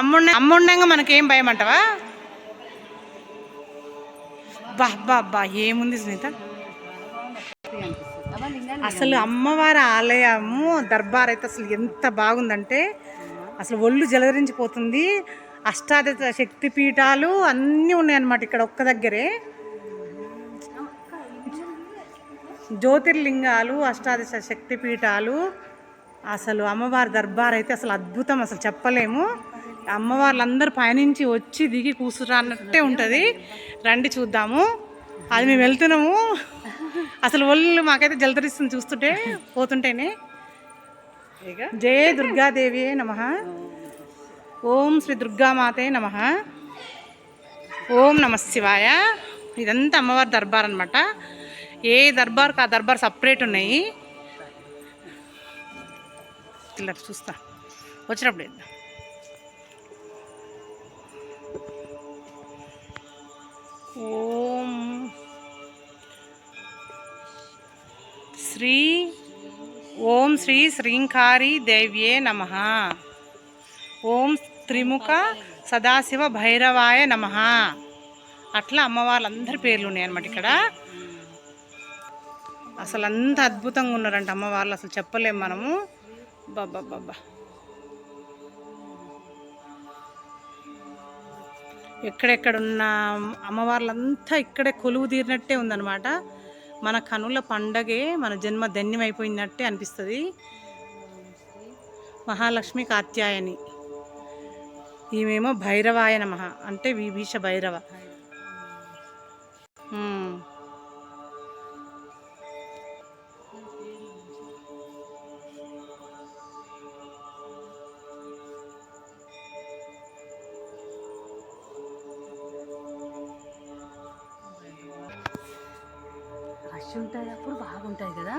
అమ్ముండంగా మనకేం భయం అంటావా? బా బా బా ఏముంది సునీత, అసలు అమ్మవారి ఆలయము దర్బార్ అయితే అసలు ఎంత బాగుందంటే అసలు ఒళ్ళు జలధరించిపోతుంది. అష్టాదశ శక్తి పీఠాలు అన్నీ ఉన్నాయన్నమాట ఇక్కడ ఒక్క దగ్గరే. జ్యోతిర్లింగాలు, అష్టాదశ శక్తి పీఠాలు, అసలు అమ్మవారి దర్బార్ అయితే అసలు అద్భుతం, అసలు చెప్పలేము. అమ్మవార్లందరూ పయనించి వచ్చి దిగి కూర్చున్నట్టే ఉంటుంది. రండి చూద్దాము. అది మేము వెళ్తున్నాము. అసలు ఒళ్ళు మాకైతే జలధరిస్తుంది చూస్తుంటే పోతుంటేనే. జయ దుర్గాదేవి నమః. ఓం శ్రీ దుర్గామాతే నమః. ఓం నమః శివాయ. ఇదంతా అమ్మవారి దర్బార్ అనమాట. ఏ దర్బార్కి ఆ దర్బార్ సపరేట్ ఉన్నాయి. ఇలా చూస్తా వచ్చినప్పుడు. ఓం శ్రీ శ్రీంకారీ దేవ్యే నమః. ఓం త్రిముఖ సదాశివ భైరవాయ నమః. అట్లా అమ్మవార్లందరి పేర్లు ఉన్నాయి అన్నమాట ఇక్కడ. అసలు అంత అద్భుతంగా ఉన్నారంట అమ్మవార్లు, అసలు చెప్పలేము మనము. బాబా బాబా, ఎక్కడెక్కడున్న అమ్మవార్లంతా ఇక్కడే కొలువు తీరినట్టే ఉందన్నమాట. మన కనుల పండగే మన జన్మ ధన్యమైపోయినట్టే అనిపిస్తుంది. మహాలక్ష్మి కాత్యాయని, ఈమెమో భైరవాయ నమః అంటే విభీష భైరవ. రష్ ఉంటుంది అప్పుడు బాగుంటుంది కదా.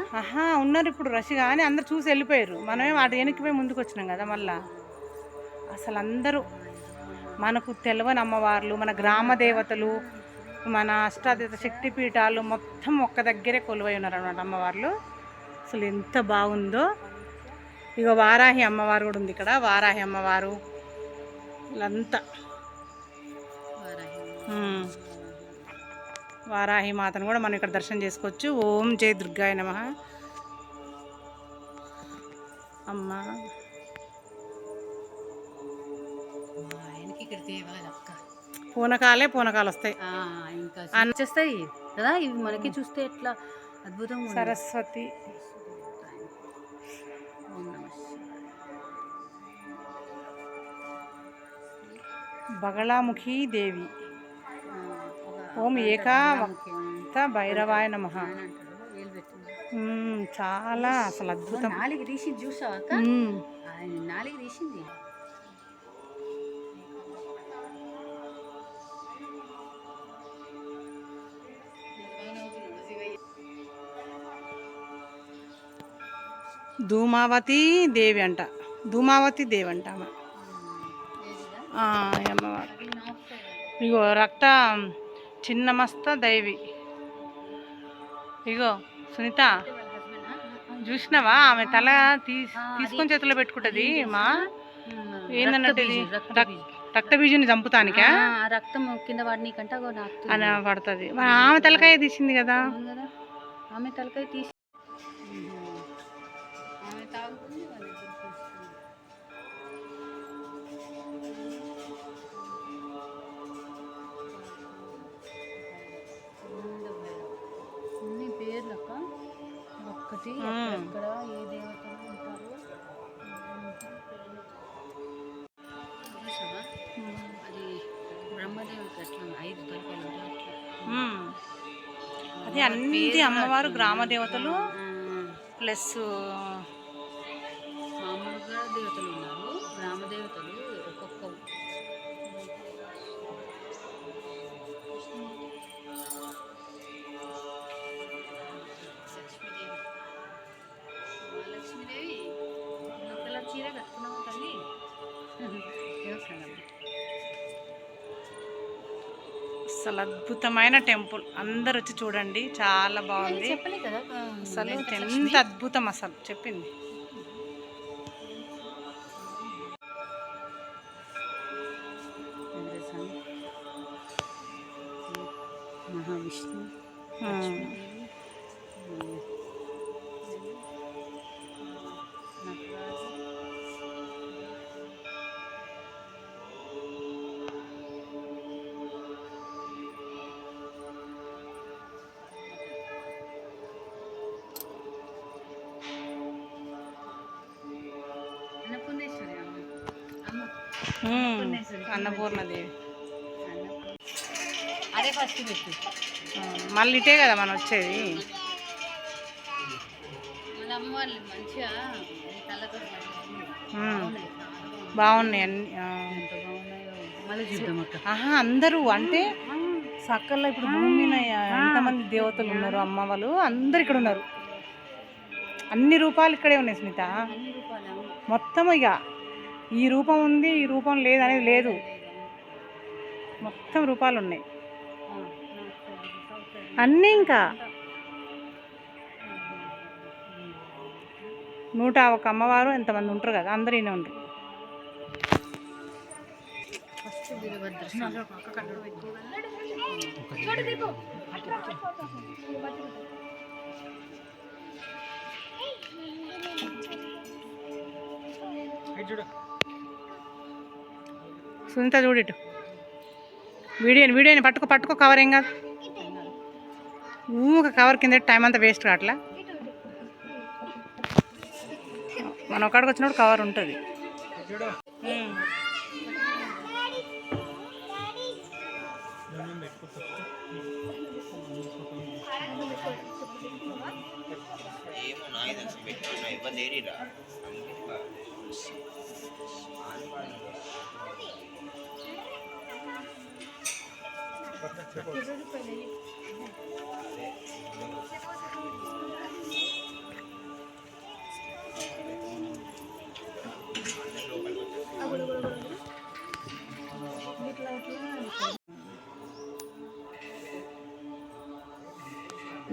ఉన్నారు ఇప్పుడు రష్, కానీ అందరు చూసి వెళ్ళిపోయారు. మనమే వాటి వెనక్కిపోయి ముందుకు వచ్చినాం కదా మళ్ళా. అసలు అందరూ మనకు తెలవని అమ్మవార్లు, మన గ్రామ దేవతలు, మన అష్టాదశ శక్తి పీఠాలు మొత్తం ఒక్క దగ్గరే కొలువై ఉన్నారు అన్నమాట అమ్మవార్లు. అసలు ఎంత బాగుందో. ఇక వారాహి అమ్మవారు కూడా ఉంది ఇక్కడ. వారాహి అమ్మవారు వీళ్ళంతా వారాహి మాతను కూడా మనం ఇక్కడ దర్శనం చేసుకోవచ్చు. ఓం జయ దుర్గాయ నమః. అమ్మ పూనకాలు వస్తాయి, ఇంకా వచ్చేస్తాయి కదా ఇవి మనకి చూస్తే ఎట్లా అద్భుతంగా. సరస్వతి బగళాముఖి దేవి. ఓం ఏకావక్త భైరవాయ నమః. చాలా అసలు అద్భుతం. నాలుగు తీసింది చూసాక, నాలుగు తీసింది. ధూమావతి దేవి అంట. ధూమావతి దేవి అంట ఆమె అమ్మవారు. ఇగో రక్త చిన్నమస్త దైవి. ఇగో సునీత చూసినావా, ఆమె తల తీసుకొని చేతిలో పెట్టుకుంటుంది. మా ఏందన్నట్టు ఇది రక్త బీజుని చంపుతానికా, రక్తం కింద పడినీకంట అని పడుతుంది. ఆమె తలకాయ తీసింది కదా, ఆమె తలకాయ తీసి పేర్లక ఒక్కటి ఎక్కడ ఏ దేవతలు ఉంటారు. అది బ్రహ్మదేవుడికి అట్లా 5 తలకాయలు ఉంటాయి అట్లా. అది అన్ని అమ్మవారు గ్రామ దేవతలు ప్లస్ మామూలుగా దేవతలు ఉన్నారు. గ్రామ దేవతలు ఒక్కొక్క లక్ష్మీదేవి కలర్ చీర కట్టుకున్నాము తల్లి. అసలు అద్భుతమైన టెంపుల్, అందరు వచ్చి చూడండి, చాలా బాగుంది. చెప్పలే కదా అసలు ఎంత అద్భుతం అసలు చెప్పింది. స్వామి, మహావిష్ణు, ఆ. లక్ష్మీదేవి, నటరాజు, అన్నపూర్ణేశ్వరి అమ్మ అన్నపూర్ణదేవి. అదే ఫస్ట్ పెట్టు. మళ్ళీ ఇటే కదా మనం వచ్చేది. మన అమ్మ వాళ్ళు మంచిగా కళ్ళతో బాగున్నాయి అన్ని. ఎంత బాగున్నాయో మళ్ళీ చూద్దాం అక్క. ఆహా, అందరూ అంటే సక్కల్లో ఇప్పుడు భూమి మీద ఎంతమంది దేవతలు ఉన్నారు, అమ్మ వాళ్ళు అందరు ఇక్కడ ఉన్నారు. అన్ని రూపాలు ఇక్కడే ఉన్నాయి స్మిత. అన్ని రూపాయలు మొత్తం ఇక ఈ రూపం ఉంది, ఈ రూపం లేదు అనేది లేదు. మొత్తం రూపాలు ఉన్నాయి అన్నీ. ఇంకా 101 అమ్మవారు ఎంతమంది ఉంటారు కదా, అందరు ఈయన ఉండరు. ఫస్ట్ వీరభద్ర స్వామి. సునీత చూడిటు వీడియోని పట్టుకో కవర్ ఏం కాదు. ఊక కవర్ కింద టైం అంతా వేస్ట్ కావట్లా. మనం ఒక్కడికి వచ్చినప్పుడు కవర్ ఉంటుంది.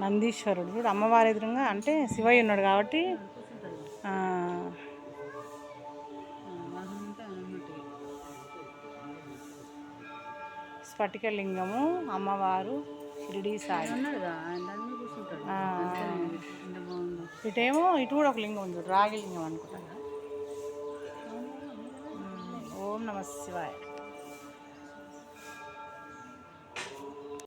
నందీశ్వరుడు చూడు అమ్మవారి ఎదురుగా, అంటే శివయ్య ఉన్నాడు కాబట్టి స్ఫటిక లింగము, అమ్మవారు, షిరిడి సాయి. ఇటేమో ఇటు కూడా ఒక లింగం ఉంది, రాగి లింగం అనుకుంటా. ఓం నమ శివాయ.